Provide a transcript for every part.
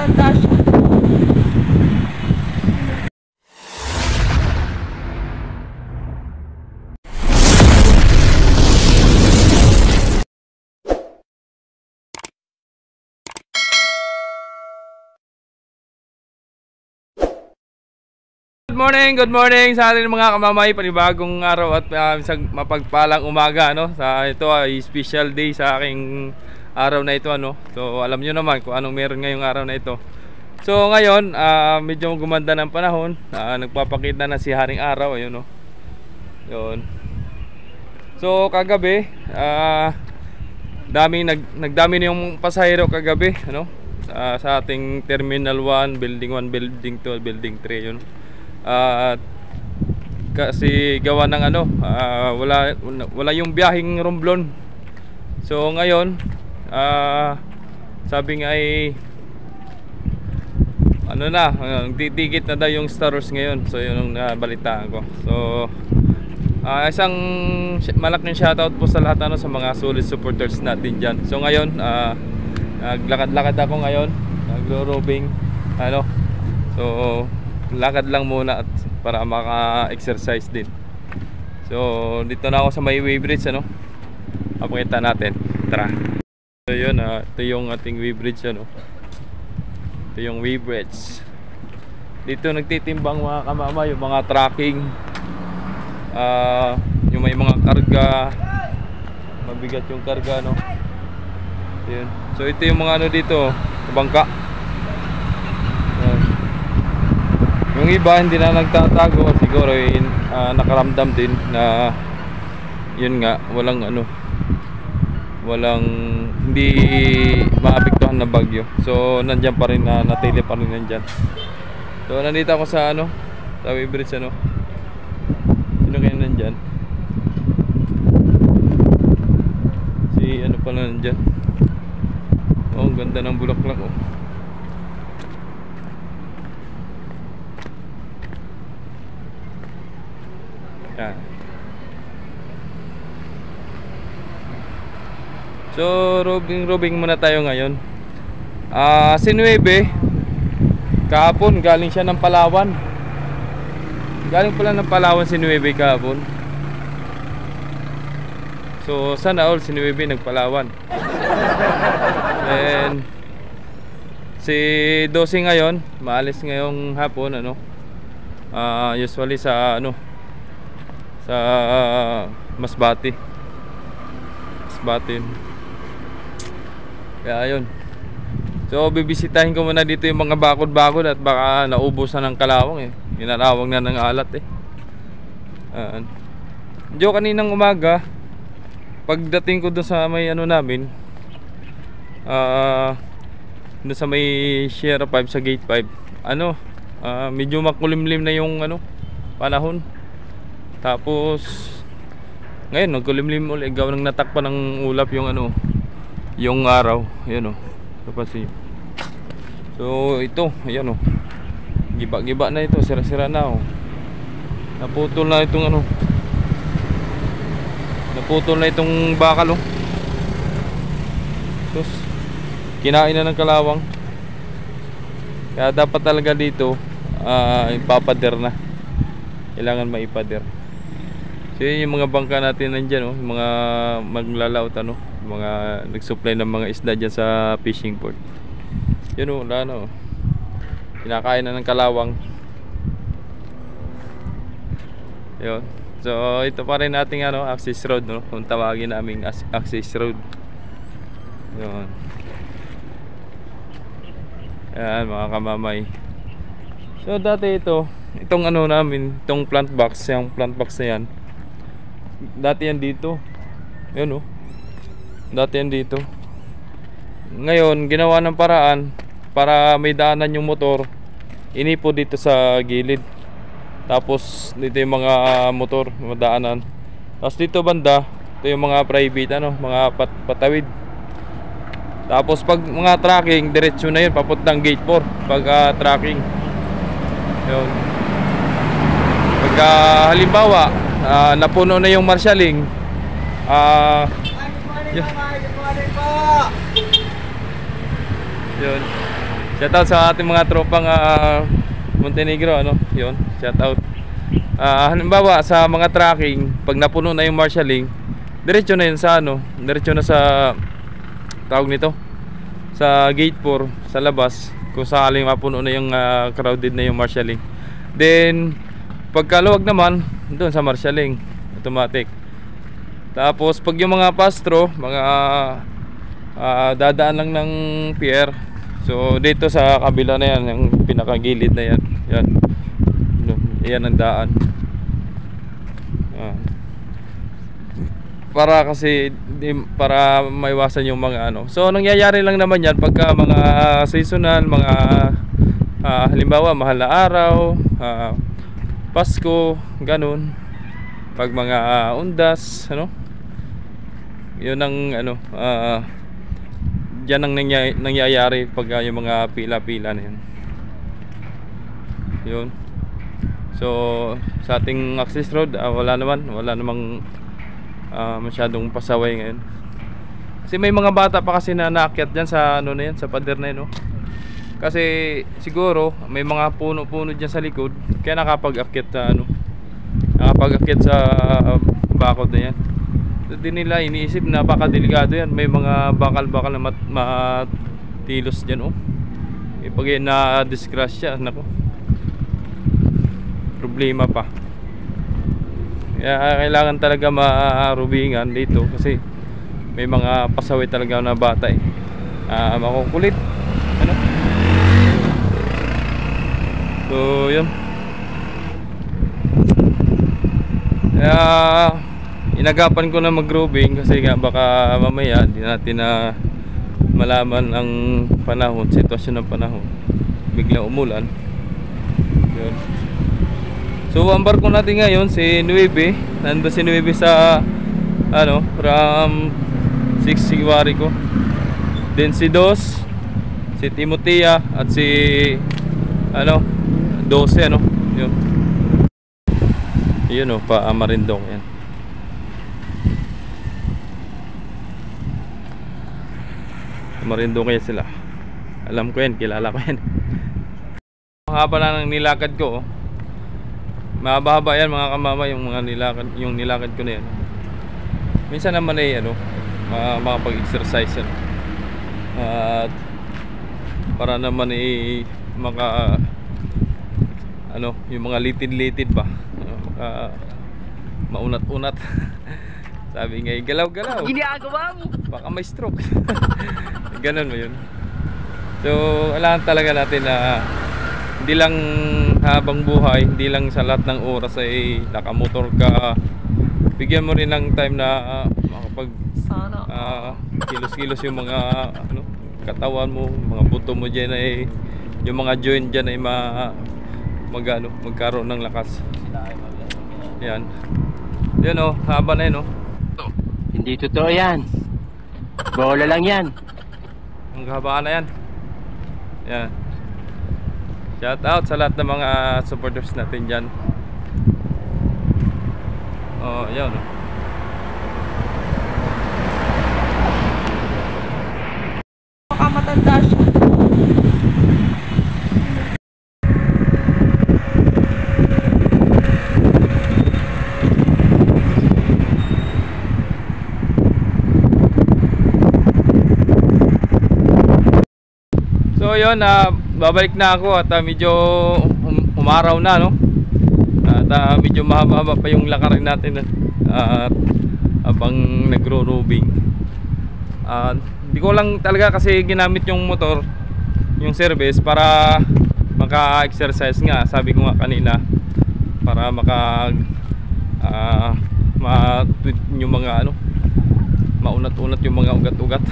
matanda siya. Good morning sa ating mga kamamay, panibagong araw at isang mapagpalang umaga, no? Ito ay special day sa aking araw na ito, ano? So alam nyo naman kung anong meron ngayong araw na ito. So ngayon, medyo gumanda ng panahon, nagpapakita na si Haring Araw, ayun, no? Yun. So kagabi, nagdami na yung pasahero kagabi, ano? Sa ating Terminal 1, Building 1, Building 2, Building 3, yun. Kasi gawa ng ano, wala yung biyaheng Romblon. So ngayon, sabi nga ay ano na, titikit na daw yung Star Wars ngayon. So yun ang nabalitaan ko. So isang malaking shoutout po sa lahat, ano, sa mga solid supporters natin dyan. So ngayon, naglakad-lakad ako ngayon, nagro-robing, ano. So lakad lang muna at para maka-exercise din. So dito na ako sa may wave bridge, ano. Papakita natin. Tara. So yun, ito yung ating wave bridge, ano. Ito yung wave bridge. Dito nagtitimbang, mga kamama, yung mga tracking, yung may mga karga, mabigat yung karga, no. Yun. So ito yung mga ano dito, bangka. Yung iba hindi na nagtatago, siguro nakaramdam din na yun nga, hindi maapektuhan na bagyo. So nandiyan pa rin, natili pa rin nandiyan. So nandito ako sa ano, sa wave bridge, ano. Sino kaya nandiyan? Si ano pala nandiyan. Oh, ang ganda ng bulaklak, oh. Yan. So robing muna tayo ngayon. Si Nueve kahapon galing siya ng Palawan. Galing pala ng Palawan si Nueve kahapon. So sana all si Nueve nagpalawan. And si Dosi ngayon maalis ngayong hapon, ano. Usually sa ano, sa Masbate. Kaya ayun. So bibisitahin ko muna dito yung mga bakod-bakod at baka naubos na ng kalawang, eh. Inalawang na ng alat, eh. Diyo kaninang umaga, pagdating ko doon sa may ano namin, doon sa may Sierra 5, sa Gate 5, ano, medyo makulimlim na yung ano, panahon. Tapos ngayon nagkulimlim ulit, gawa ng natakpan ng ulap yung ano, yung araw, yun, oh. Kapasi. So ito, ayan, oh. Giba-giba na ito, sira-sira na, oh. Naputol na itong ano, naputol na itong bakal, oh. Sus, kinain na ng kalawang. Kaya dapat talaga dito ipapader na. Kailangan maipader. So yun yung mga bangka natin nandyan, oh. Yung mga maglalaot, ano, mga nagsupply ng mga isda dyan sa fishing port. Yun, oh, wala na, oh. Kinakain na ng kalawang. Yun. So ito pa rin ating ano, access road, no, kung tawagin naming access road. Yun. Ayan, mga kamamay. So dati itong ano namin, itong plant box, yung plant box na yan, dati yan dito. Yun, oh. Dati yan dito. Ngayon ginawa ng paraan para may daanan yung motor, inipo dito sa gilid. Tapos dito yung mga motor madaanan. Tapos dito banda, ito yung mga private, ano, mga patawid. Tapos pag mga tracking, diretso na yun papuntang gate 4 pag tracking. Yun. Pag halimbawa napuno na yung marshalling, Good morning po. yun. Shoutout sa ating mga tropang Montenegro, ano, yun, shoutout. Halimbawa sa mga tracking, pag napuno na yung marshalling, diretso na yun sa ano, diretso na sa tawag nito, sa gate 4 sa labas, kung sakaling mapuno na yung crowded na yung marshalling. Then pagkaluwag naman, doon sa marshalling, automatic. Tapos pag yung mga pastro, mga dadaan lang ng pier, so dito sa kabila na yan, yung pinakagilid na yan, yan, yan ang daan. Para kasi para maiwasan yung mga ano. So nangyayari lang naman yan pagka mga seasonal, mga halimbawa mahal na araw, Pasko, ganun. Pag mga undas, ano, yun ang ano, diyan ang nangyayari pag yung mga pila-pila na yun. Yun. So sa ating access road, wala namang masyadong pasaway ngayon. Kasi may mga bata pa kasi na naakyat dyan sa ano na yan, sa pader na yun, no? Kasi siguro may mga puno-puno dyan sa likod, kaya nakapag-akyat sa ano, nakapag-akyat sa bakod na yan. So di nila iniisip, napakadelikado yan. May mga bakal-bakal na matilos dyan, oh. Pag yan na-discrash siya, nako, problema pa. Kaya kailangan talaga marubingan dito kasi may mga pasaway talaga na bata eh. Makukulit, ano? So yun. Kaya inagapan ko na mag-rubing kasi nga baka mamaya di natin na malaman ang panahon, sitwasyon ng panahon, biglang umulan. Yun. So ang barko natin ngayon si Nueve. Nandun si Nueve sa ano, from 6 Siguarico. Then si Dos, si Timotea at si ano 12, ano, yun. Yun, oh, pa Marindong yan. Marindong kaya sila. Alam ko yan, kilala ko yan. Ang haba na ng nilakad ko, oh. Mahaba yan mga kamama, yung mga nilakad ko na yan. Minsan naman ay ano, makapag-exercise yan. At para naman ay maka ano, yung mga litid-litid ba, maunat-unat. Sabi nga, galaw-galaw. Ginagawa mo. Baka may stroke. Ganun mo yun. So, kailangan talaga natin na hindi lang habang buhay, hindi lang sa lahat ng oras ay nakamotor ka. Bigyan mo rin ng time na makapag kilos-kilos yung mga ano, katawan mo, mga buto mo dyan ay, yung mga joint dyan ay magkaroon ng lakas. Yan. Yan, oh, haba na yun, oh. Hindi totoo yan. Bola lang yan. Ang habaan na yan. Yan. Shout out sa lahat ng mga supporters natin dyan. Oh, yan, oh. Baka matanda siya. So yun, babalik na ako at medyo umaraw na, no? At medyo mahaba-haba pa yung lakarin natin at habang nagro-rubing. Hindi ko lang talaga kasi ginamit yung motor, yung service, para maka-exercise nga. Sabi ko nga kanina, para yung mga ano, maunat-unat yung mga ugat-ugat.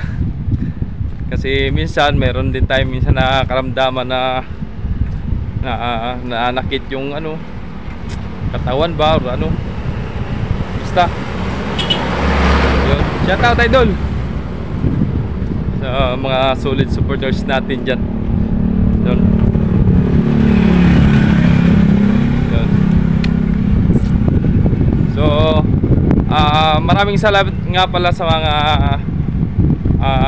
Kasi minsan meron din tayo minsan nakakaramdaman na nakit yung ano, katawan ba o ano, basta yun. Shout out idol sa mga solid supporters natin dyan. Yun. Yun. So maraming salamat nga pala sa mga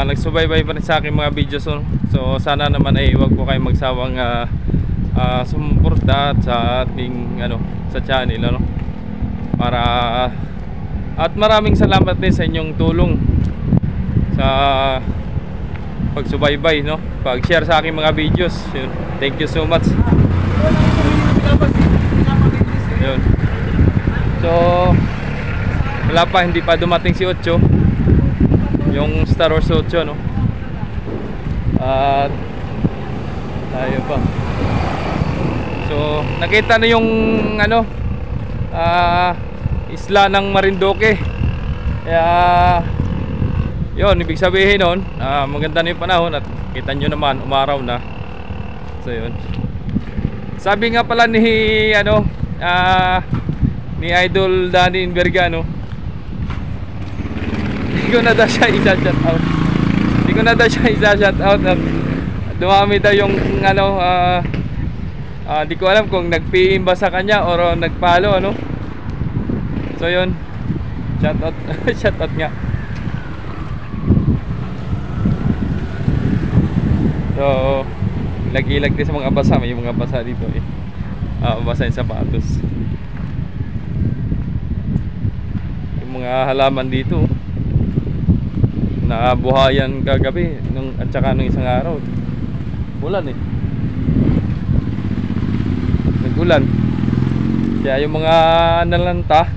nagsubaybay pa rin sa aking mga videos. So sana naman ay wag po kayong magsawang sumuporta sa ating sa channel para at maraming salamat din sa inyong tulong sa pagsubaybay pag-share sa aking mga videos. Yun. Thank you so much. Yun. So wala pa, hindi pa dumating si Ocho, yung Star Wars 8 at tayo pa. So nakita na yung isla ng Marinduque. Kaya yun, ibig sabihin nun maganda na yung panahon at kita nyo naman umaraw na. So yun, sabi nga pala ni ni Idol Danny Invergano, hindi ko na daw siya isa-shout out. Dumami daw yung di ko alam kung nag-PM ba sa kanya or nag-follow So yun, shout out nga. So ilag-ilag din sa mga basa, may mga basa dito basa yung sapatos. Yung mga halaman dito nabuhayan kagabi at saka nung isang araw ulan nag-ulan, kaya yung mga nalanta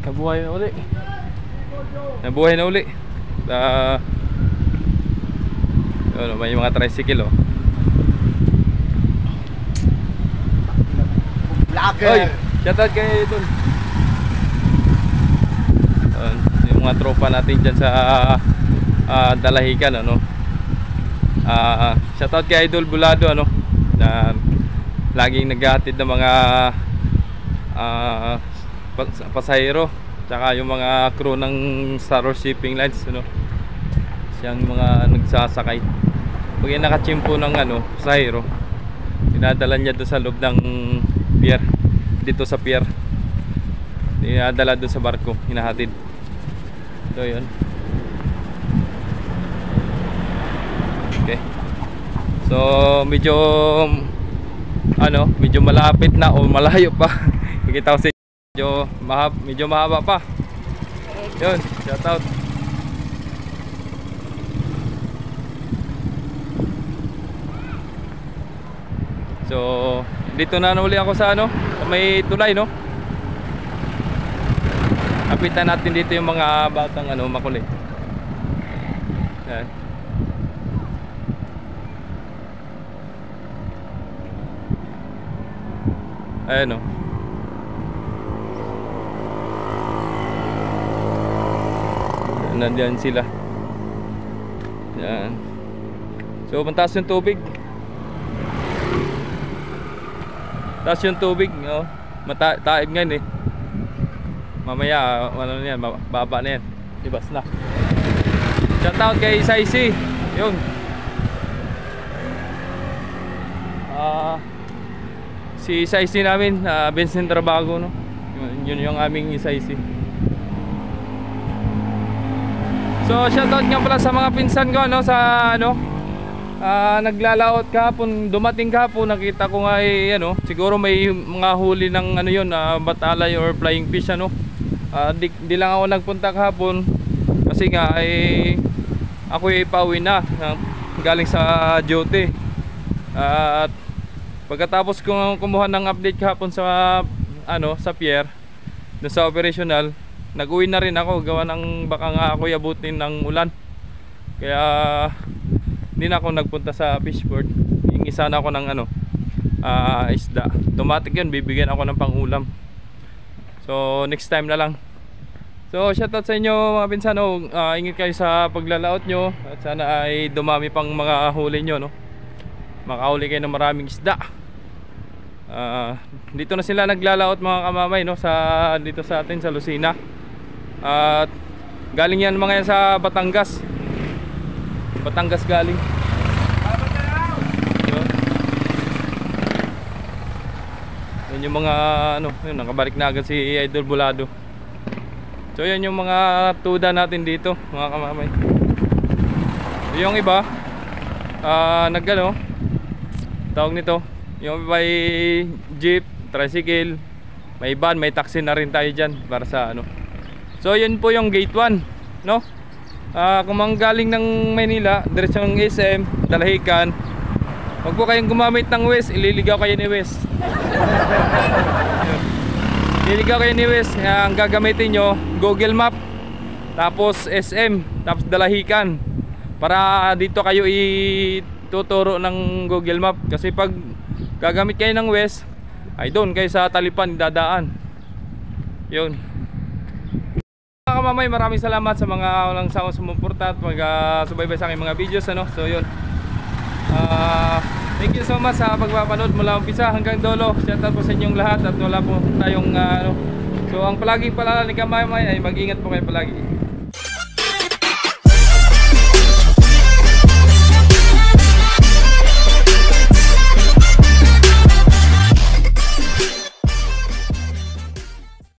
nabuhay na uli. May mga tricycle Oy, shoutout kayo dun. Yung mga tropa natin dyan sa Dalahican shoutout kay Idol Bulado na laging naghahatid ng mga pasahero tsaka yung mga crew ng Star Wars Shipping Lines siyang mga nagsasakay. Pag yung nakachimpo ng pasahero, dinadala niya doon sa loob ng pier, dito sa pier, dinadala doon sa barko, hinahatid. So yun. Okay. So medyo malapit na o malayo pa. Nakita ko medyo mahaba pa. Yun, shout out. So dito na uli ako sa may tulay Kapitan natin dito yung mga batang makulit. Yan. Ayan nandiyan sila. Yan. So mantaas yung tubig. Taas yung tubig, taib ngayon mamaya yan, baba na yan, ibas na. Shoutout kay Isaisi. Yun si Isaisi namin, Vincent Trabago yun yung aming Isaisi. So shoutout nga pala sa mga pinsan ko sa naglalaot kahapon, dumating kahapon, nakita ko nga siguro may mga huli ng batalay or flying fish di lang ako nagpunta kahapon kasi nga ako pauwi na galing sa duty. At pagkatapos kong kumuha ng update kahapon sa sa pier doon sa operational, nag-uwi na rin ako gawa ng baka nga ako abutin ng ulan, kaya hindi na ako nagpunta sa fishport. Hingi sana ako ng isda. Automatic yun, bibigyan ako ng pangulam. So next time na lang. So shoutout sa inyo mga pinsan. Ingat kayo sa paglalaot nyo at sana ay dumami pang mga huli nyo makahuli kayo ng maraming isda. Dito na sila naglalaot mga kamamay dito sa atin sa Lucena. At galing yan mga yan sa Batangas galing. Yan yung mga nakabalik na agad si Idol Bulado. So yan yung mga tuda natin dito mga kamamay. Yung iba nagano tawag nito, yung may jeep, tricycle, may van, may taxi na rin tayo dyan para sa ano. So yun po yung gate 1, no? Kung manggaling ng Maynila diretsong SM, Dalahican, wag po kayong gumamit ng Waze, ililigaw kayo ni Waze. Ililigaw kayo ni Waze. Ang gagamitin nyo Google Map, tapos SM, tapos Dalahican, para dito kayo ituturo ng Google Map. Kasi pag gagamit kayo ng Waze, ay doon kayo sa Talipan dadaan. Yun. Mga kamamay, maraming salamat sa mga walang sawang sumuporta at subaybay sa aking mga videos, ano. So yun, thank you so much sa pagpapanood mula umpisa hanggang dulo. Shout out po sa inyong lahat at wala po tayong so ang palaging paalala ni kamamay ay mag-ingat po kayo palagi.